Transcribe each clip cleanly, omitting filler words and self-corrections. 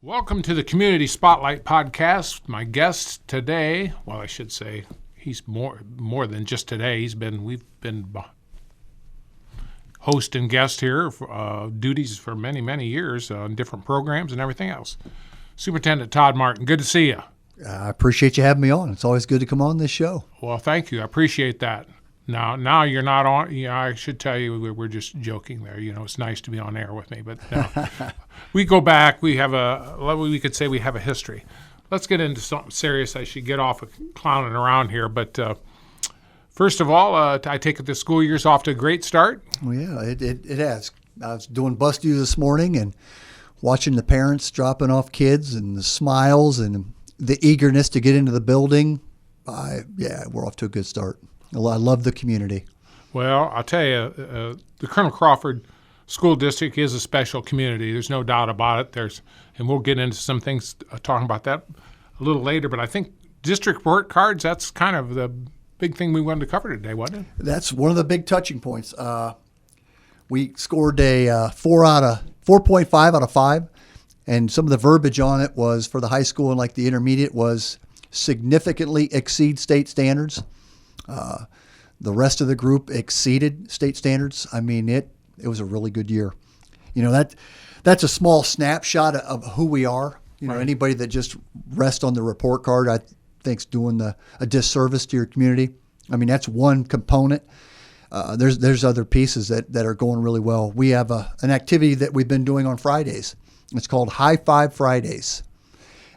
Welcome to the Community Spotlight Podcast. My guest today, well, I should say he's more than just today. We've been host and guest here, duties for many years on different programs and everything else. Superintendent Todd Martin, good to see you. I appreciate you having me on. It's always good to come on this show. Well, thank you. I appreciate that. Now you're not on. I should tell you we're just joking there. It's nice to be on air with me, but no. We go back. We could say we have a history. Let's get into something serious. I should get off of clowning around here, but first of all, I take it the school year's off to a great start. Well, yeah, it has. I was doing bus duty this morning and watching the parents dropping off kids and the smiles and the eagerness to get into the building. We're off to a good start. I love the community. Well, I'll tell you, the Colonel Crawford School District is a special community. There's no doubt about it. And we'll get into some things talking about that a little later. But I think district report cards, that's kind of the big thing we wanted to cover today, wasn't it? That's one of the big touching points. We scored a 4.5 out of 5. And some of the verbiage on it was for the high school and like the intermediate was significantly exceed state standards. The rest of the group exceeded state standards. I mean, it was a really good year. That's a small snapshot of who we are. Right. Anybody that just rests on the report card, I think, is doing a disservice to your community. I mean, that's one component. There's other pieces that are going really well. We have an activity that we've been doing on Fridays. It's called High Five Fridays.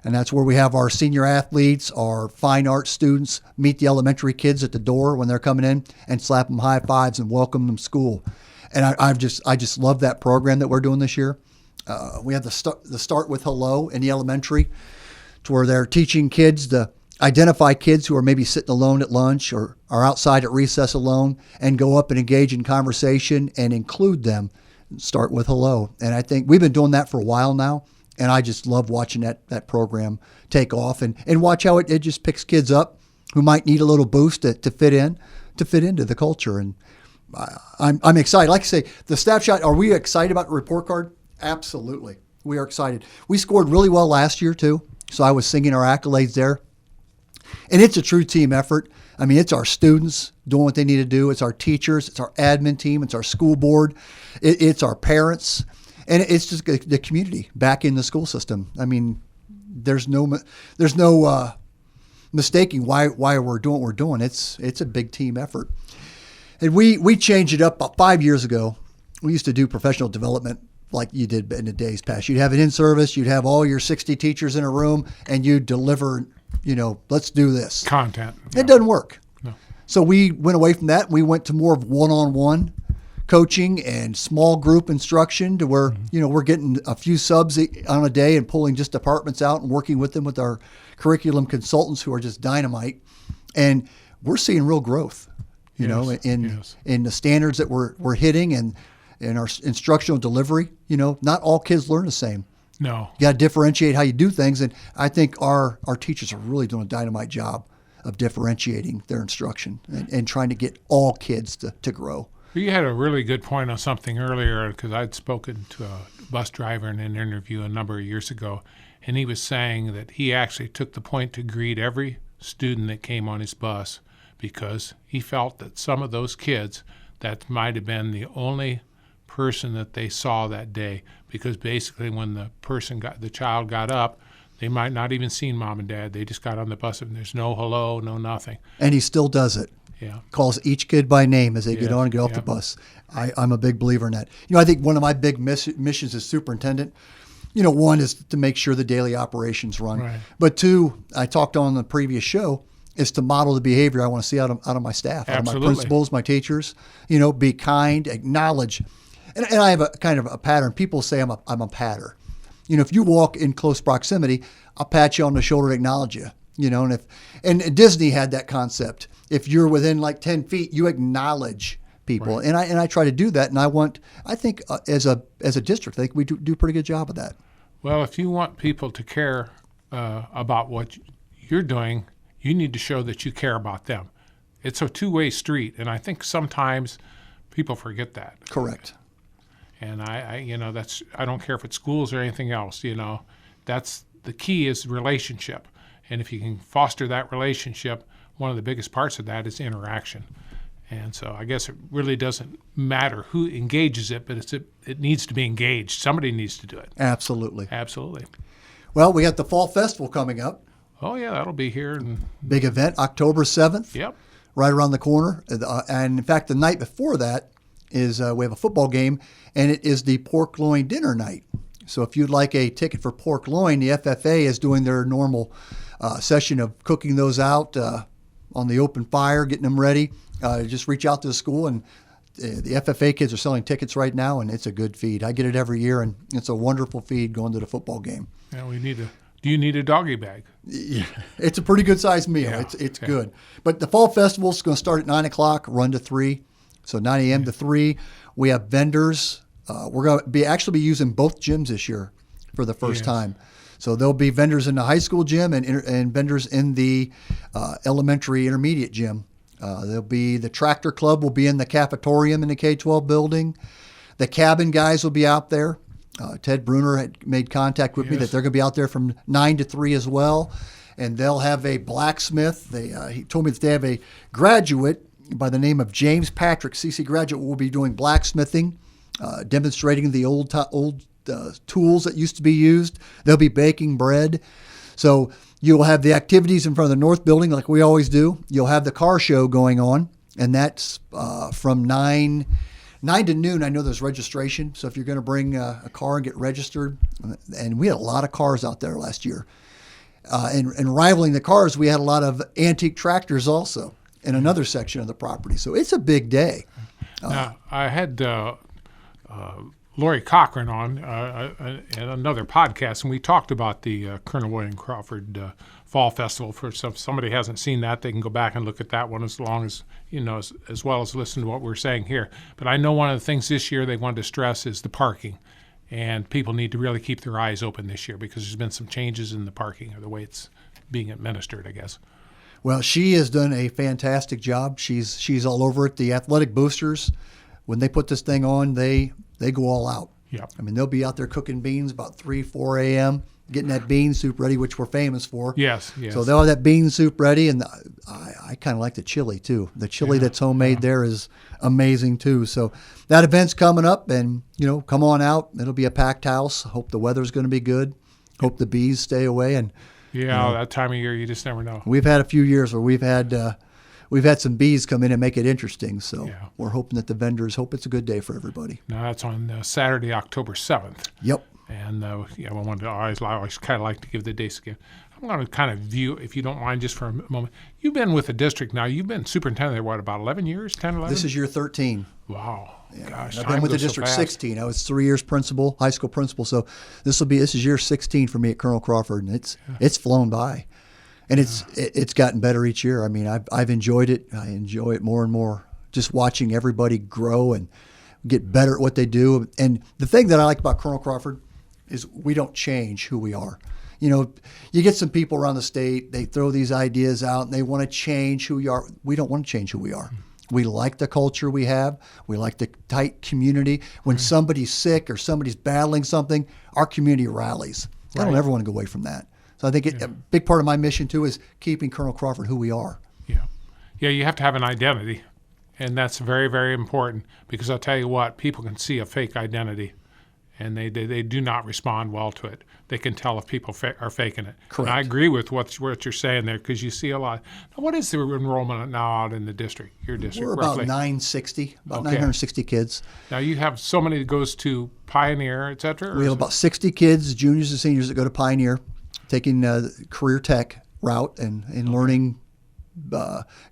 And that's where we have our senior athletes, our fine arts students meet the elementary kids at the door when they're coming in and slap them high fives and welcome them to school. And I just love that program that we're doing this year. We have the start with hello in the elementary, to where they're teaching kids to identify kids who are maybe sitting alone at lunch or are outside at recess alone and go up and engage in conversation and include them. Start with hello. And I think we've been doing that for a while now. And I just love watching that program take off and watch how it just picks kids up who might need a little boost to fit into the culture. And I'm excited. Like I say, the snapshot, are we excited about the report card? Absolutely. We are excited. We scored really well last year too. So I was singing our accolades there. And it's a true team effort. I mean, it's our students doing what they need to do. It's our teachers. It's our admin team. It's our school board. It's our parents. And it's just the community back in the school system. I mean, there's no mistaking why we're doing what we're doing. It's a big team effort. And we changed it up about 5 years ago. We used to do professional development like you did in the days past. You'd have an in-service, you'd have all your 60 teachers in a room, and you'd deliver, let's do this. Content. It doesn't work. No. So we went away from that. We went to more of one-on-one coaching and small group instruction, to where, we're getting a few subs on a day and pulling just departments out and working with them with our curriculum consultants who are just dynamite. And we're seeing real growth, in the standards that we're hitting and in our instructional delivery. Not all kids learn the same. No. You got to differentiate how you do things. And I think our teachers are really doing a dynamite job of differentiating their instruction and trying to get all kids to grow. You had a really good point on something earlier, because I'd spoken to a bus driver in an interview a number of years ago, and he was saying that he actually took the point to greet every student that came on his bus, because he felt that some of those kids, that might have been the only person that they saw that day, because basically when the child got up, they might not even seen mom and dad. They just got on the bus and there's no hello, no nothing. And he still does it. Yeah. Calls each kid by name as they get on and get off the bus. I'm a big believer in that. I think one of my big missions as superintendent, one is to make sure the daily operations run. Right. But two, I talked on the previous show, is to model the behavior I want to see out of my staff, out of my principals, my teachers. Be kind, acknowledge. And I have a kind of a pattern. People say I'm a patter. If you walk in close proximity, I'll pat you on the shoulder to acknowledge you. And Disney had that concept. If you're within like 10 feet, you acknowledge people. Right. And I try to do that. And I think as a district, I think we do a pretty good job of that. Well, if you want people to care about what you're doing, you need to show that you care about them. It's a two-way street. And I think sometimes people forget that. Correct. And I don't care if it's schools or anything else, that's the key is relationship. And if you can foster that relationship, one of the biggest parts of that is interaction. And so I guess it really doesn't matter who engages it, but it needs to be engaged. Somebody needs to do it. Absolutely. Absolutely. Well, we got the Fall Festival coming up. Oh, yeah, that'll be here. Big event, October 7th. Yep. Right around the corner. And in fact, the night before that is we have a football game, and it is the pork loin dinner night. So if you'd like a ticket for pork loin, the FFA is doing their normal session of cooking those out on the open fire, getting them ready. Just reach out to the school, and the FFA kids are selling tickets right now, and it's a good feed. I get it every year, and it's a wonderful feed going to the football game. Yeah, do you need a doggy bag? Yeah, it's a pretty good sized meal. Yeah, it's good. But the Fall Festival is going to start at 9 o'clock, run to 3. So 9 a.m. to 3. We have vendors. We're going to be using both gyms this year for the first time. So there'll be vendors in the high school gym and vendors in the elementary intermediate gym. There'll be the tractor club will be in the cafetorium in the K-12 building. The cabin guys will be out there. Ted Bruner had made contact with me that they're going to be out there from 9 to 3 as well. And they'll have a blacksmith. He told me that they have a graduate by the name of James Patrick, CC graduate, will be doing blacksmithing, demonstrating the old tools that used to be used. They'll be baking bread. So you'll have the activities in front of the North Building like we always do. You'll have the car show going on, and that's from 9 to noon. I know there's registration, so if you're going to bring a car and get registered, and we had a lot of cars out there last year. And rivaling the cars, we had a lot of antique tractors also in another section of the property. So it's a big day. Now, I had Lori Cochran on at another podcast, and we talked about the Colonel William Crawford Fall Festival. For somebody hasn't seen that, they can go back and look at that one as well as listen to what we're saying here. But I know one of the things this year they wanted to stress is the parking. And people need to really keep their eyes open this year because there's been some changes in the parking or the way it's being administered, I guess. Well, she has done a fantastic job. She's all over it. The athletic boosters, when they put this thing on, they go all out. Yeah. I mean, they'll be out there cooking beans about 3, 4 a.m., getting that bean soup ready, which we're famous for. Yes. So they'll have that bean soup ready, and I kind of like the chili, too. The chili that's homemade there is amazing, too. So that event's coming up, and, come on out. It'll be a packed house. Hope the weather's going to be good. Hope the bees stay away. And that time of year, you just never know. We've had a few years where we've had some bees come in and make it interesting. So we're hoping that the vendors hope it's a good day for everybody. Now, that's on Saturday, October 7th. Yep. And I always kind of like to give the dates again. I'm going to kind of view, if you don't mind, just for a moment. You've been with the district now. You've been superintendent there, about 11 years, 10, 11? This is year 13. Wow. Yeah. Gosh, I've been with the district 16. I was 3 years principal, high school principal. So this is year 16 for me at Colonel Crawford, and it's flown by. And it's gotten better each year. I mean, I've enjoyed it. I enjoy it more and more, just watching everybody grow and get better at what they do. And the thing that I like about Colonel Crawford is we don't change who we are. You get some people around the state, they throw these ideas out and they want to change who you are. We don't want to change who we are. We like the culture we have. We like the tight community. When somebody's sick or somebody's battling something, our community rallies. I don't ever want to go away from that. So I think a big part of my mission, too, is keeping Colonel Crawford who we are. Yeah, you have to have an identity, and that's very, very important because I'll tell you what, people can see a fake identity, and they do not respond well to it. They can tell if people are faking it. Correct. And I agree with what you're saying there because you see a lot. Now, what is the enrollment now out in the district, your district? We're about roughly? 960 kids. Now, you have so many that goes to Pioneer, et cetera? We have about 60 kids, juniors and seniors, that go to Pioneer, taking the career tech route and learning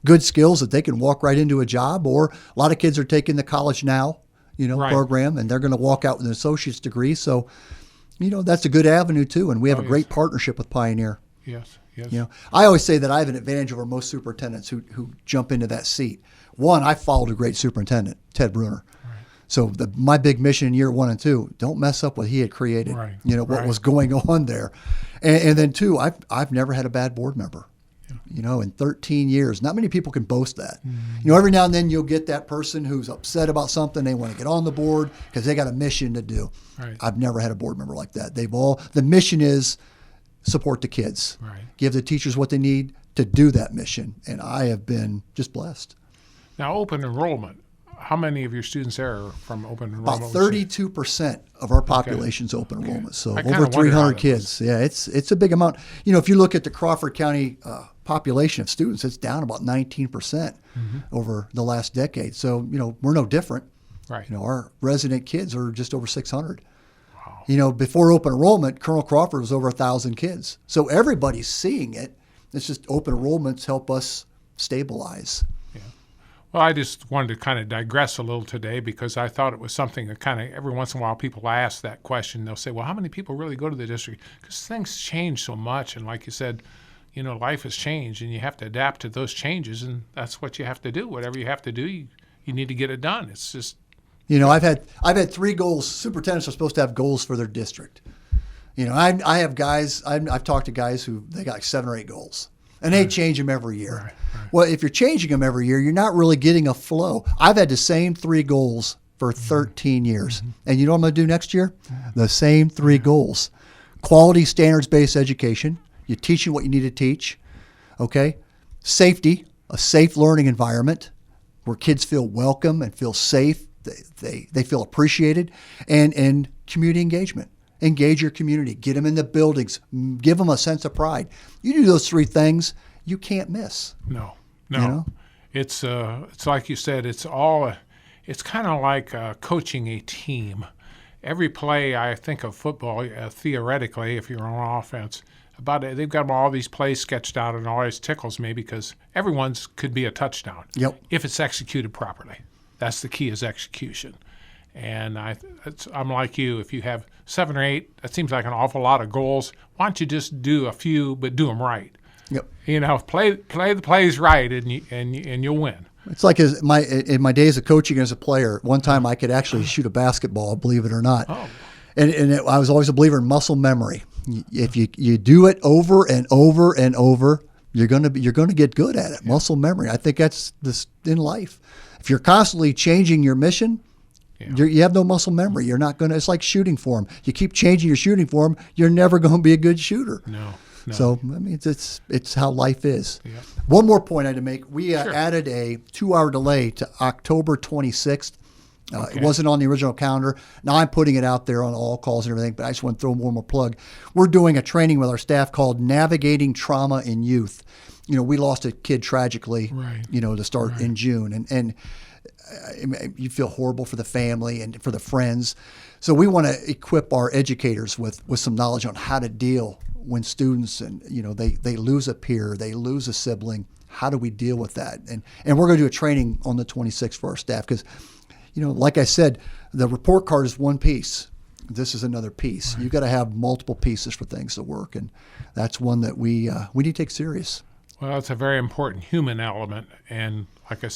good skills that they can walk right into a job. Or a lot of kids are taking the College Now, program, and they're going to walk out with an associate's degree. So, that's a good avenue too. And we have a great partnership with Pioneer. Yes. I always say that I have an advantage over most superintendents who jump into that seat. One, I followed a great superintendent, Ted Bruner. So my big mission in year 1 and 2, don't mess up what he had created. What was going on there. And then 2, I've never had a bad board member. in 13 years. Not many people can boast that. Every now and then you'll get that person who's upset about something. They want to get on the board because they got a mission to do. Right. I've never had a board member like that. The mission is support the kids, Right. give the teachers what they need to do that mission. And I have been just blessed. Now, open enrollment. How many of your students there are from open enrollment? About 32% of our population's open enrollment. So I kinda over wondered how 300 that kids. Yeah, it's a big amount. If you look at the Crawford County population of students, it's down about 19% over the last decade. So, we're no different. Right. Our resident kids are just over 600. Wow. Before open enrollment, Colonel Crawford was over 1,000 kids. So everybody's seeing it. It's just open enrollments help us stabilize. Well, I just wanted to kind of digress a little today because I thought it was something that kind of every once in a while people ask that question. They'll say, well, how many people really go to the district? Because things change so much. And like you said, life has changed and you have to adapt to those changes. And that's what you have to do. Whatever you have to do, you need to get it done. It's just. I've had 3 goals. Superintendents are supposed to have goals for their district. I have guys, I've talked to guys who they got like 7 or 8 goals. And they change them every year. Right. Well, if you're changing them every year, you're not really getting a flow. I've had the same 3 goals for 13 years. And you know what I'm going to do next year? The same 3 goals. Quality standards-based education. You're teaching what you need to teach. Okay? Safety, a safe learning environment where kids feel welcome and feel safe. They feel appreciated. And community engagement. Engage your community. Get them in the buildings. Give them a sense of pride. You do those 3 things, you can't miss. No. It's like you said. It's kind of like coaching a team. Every play, I think of football theoretically. If you're on offense, they've got all these plays sketched out, and it always tickles me because everyone's could be a touchdown. Yep. If it's executed properly, that's the key is execution. And I'm like you. If you have 7 or 8, that seems like an awful lot of goals. Why don't you just do a few, but do them right? Yep. Play the plays right, and you'll win. It's like in my days of coaching as a player. One time I could actually shoot a basketball, believe it or not. Oh. And I was always a believer in muscle memory. If you do it over and over and over, you're gonna get good at it. Yeah. Muscle memory. I think that's this in life. If you're constantly changing your mission. Yeah. You have no muscle memory. You're not going to. It's like shooting form. You keep changing your shooting form, you're never going to be a good shooter. No. So it's how life is. Yeah. One more point I had to make. We Sure. added a 2-hour delay to October 26th. Okay. It wasn't on the original calendar. Now I'm putting it out there on all calls and everything, but I just want to throw one more plug. We're doing a training with our staff called Navigating Trauma in Youth. We lost a kid tragically, Right. To start in June. And you feel horrible for the family and for the friends. So we want to equip our educators with some knowledge on how to deal when students and they lose a peer, they lose a sibling. How do we deal with that? And we're going to do a training on the 26th for our staff because, like I said, the report card is one piece. This is another piece. Right. You've got to have multiple pieces for things to work, and that's one that we need to take serious. Well, it's a very important human element, and like I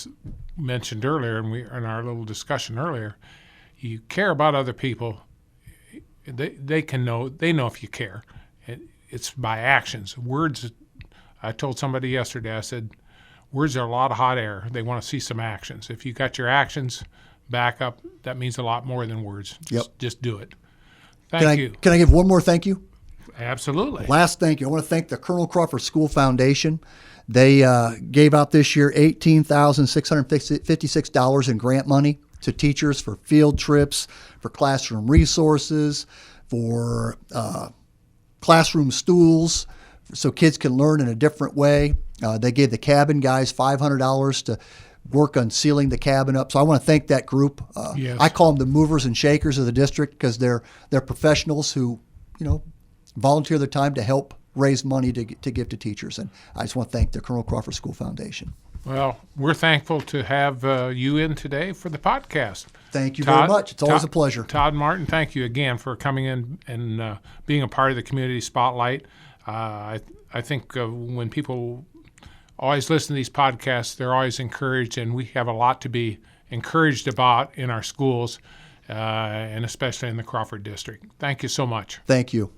mentioned earlier, and in our little discussion earlier, you care about other people. They know if you care. It's by actions. Words. I told somebody yesterday. I said, words are a lot of hot air. They want to see some actions. If you got your actions back up, that means a lot more than words. Just do it. Thank you. Can I give one more thank you? Absolutely. Last thank you. I want to thank the Colonel Crawford School Foundation. They gave out this year $18,656 in grant money to teachers for field trips, for classroom resources, for classroom stools, so kids can learn in a different way. They gave the cabin guys $500 to work on sealing the cabin up. So I want to thank that group. Yes. I call them the movers and shakers of the district because they're professionals who, volunteer their time to help raise money to give to teachers. And I just want to thank the Colonel Crawford School Foundation. Well, we're thankful to have you in today for the podcast. Thank you very much. It's always a pleasure. Todd Martin, thank you again for coming in and being a part of the Community Spotlight. I think when people always listen to these podcasts, they're always encouraged, and we have a lot to be encouraged about in our schools, and especially in the Crawford District. Thank you so much. Thank you.